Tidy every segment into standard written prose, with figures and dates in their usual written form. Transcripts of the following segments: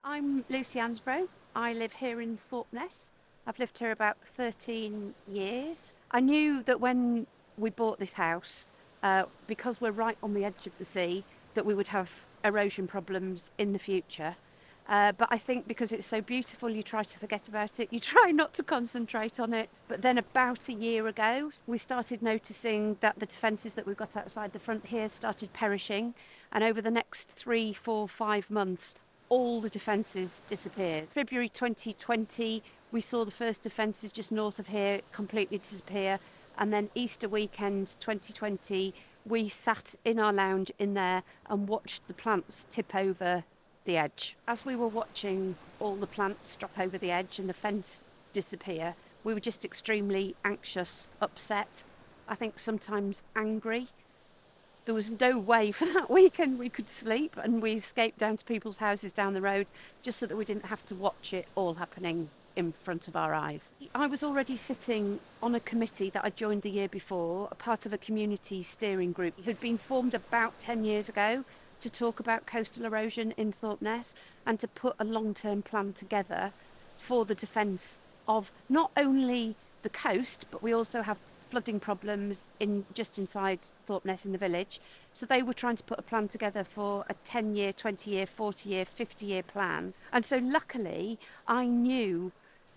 I'm Lucy Ansbro. I live here in Thorpeness. I've lived here about 13 years. I knew that when we bought this house, because we're right on the edge of the sea, that we would have erosion problems in the future. But I think because it's so beautiful, you try to forget about it. You try not to concentrate on it. But then about a year ago, we started noticing that the defences that we've got outside the front here started perishing. And over the next 3, 4, 5 months, all the defences disappeared. February 2020, we saw the first defences just north of here completely disappear. And then Easter weekend 2020, we sat in our lounge in there and watched the plants tip over the edge. As we were watching all the plants drop over the edge and the fence disappear, we were just extremely anxious, upset, I think sometimes angry. There was no way for that weekend we could sleep, and we escaped down to people's houses down the road just so that we didn't have to watch it all happening in front of our eyes. I was already sitting on a committee that I joined the year before, a part of a community steering group. It had been formed about 10 years ago to talk about coastal erosion in Thorpeness and to put a long-term plan together for the defence of not only the coast, but we also have flooding problems just inside Thorpeness in the village. So they were trying to put a plan together for a 10-year, 20-year, 40-year, 50-year plan. And so luckily I knew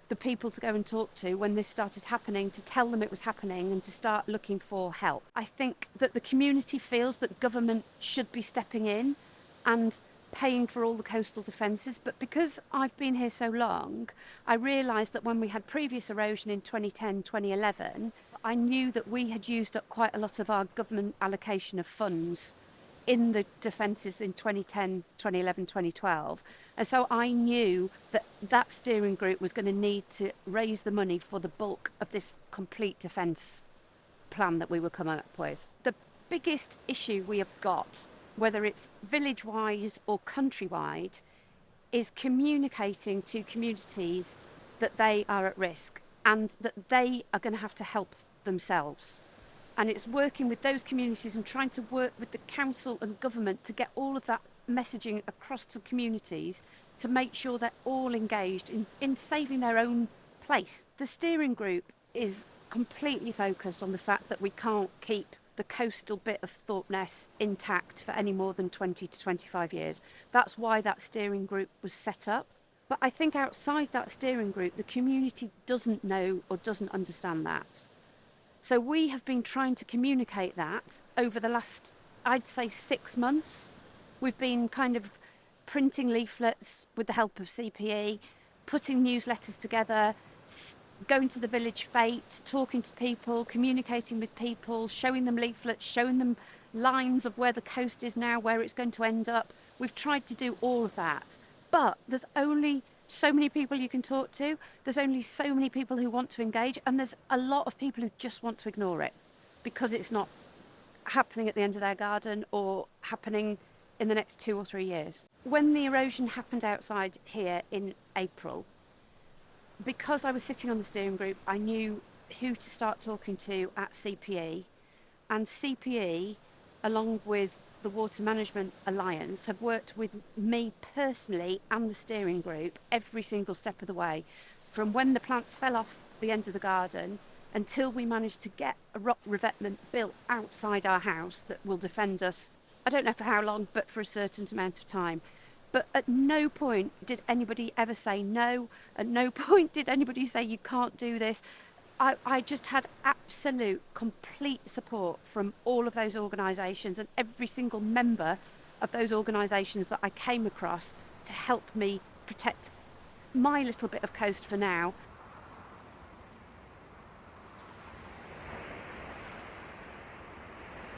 the people to go and talk to when this started happening, to tell them it was happening and to start looking for help. I think that the community feels that government should be stepping in and paying for all the coastal defences, but because I've been here so long, I realised that when we had previous erosion in 2010, 2011, I knew that we had used up quite a lot of our government allocation of funds in the defences in 2010, 2011, 2012. And so I knew that that steering group was going to need to raise the money for the bulk of this complete defence plan that we were coming up with. The biggest issue we have got, whether it's village-wide or countrywide, is communicating to communities that they are at risk and that they are going to have to help themselves. And it's working with those communities and trying to work with the council and government to get all of that messaging across to communities to make sure they're all engaged in saving their own place. The steering group is completely focused on the fact that we can't keep the coastal bit of Thorpeness intact for any more than 20 to 25 years. That's why that steering group was set up. But I think outside that steering group, the community doesn't know or doesn't understand that. So we have been trying to communicate that over the last, I'd say, 6 months. We've been kind of printing leaflets with the help of CPE, putting newsletters together, going to the village fete, talking to people, communicating with people, showing them leaflets, showing them lines of where the coast is now, where it's going to end up. We've tried to do all of that, but there's only so many people you can talk to. There's only so many people who want to engage, and there's a lot of people who just want to ignore it because it's not happening at the end of their garden or happening in the next 2 or 3 years. When the erosion happened outside here in April, because I was sitting on the steering group, I knew who to start talking to at CPE, and CPE, along with the Water Management Alliance, have worked with me personally and the steering group every single step of the way, from when the plants fell off the end of the garden until we managed to get a rock revetment built outside our house that will defend us, I don't know for how long, but for a certain amount of time. But at no point did anybody ever say no. At no point did anybody say you can't do this. I just had absolute, complete support from all of those organisations and every single member of those organisations that I came across to help me protect my little bit of coast for now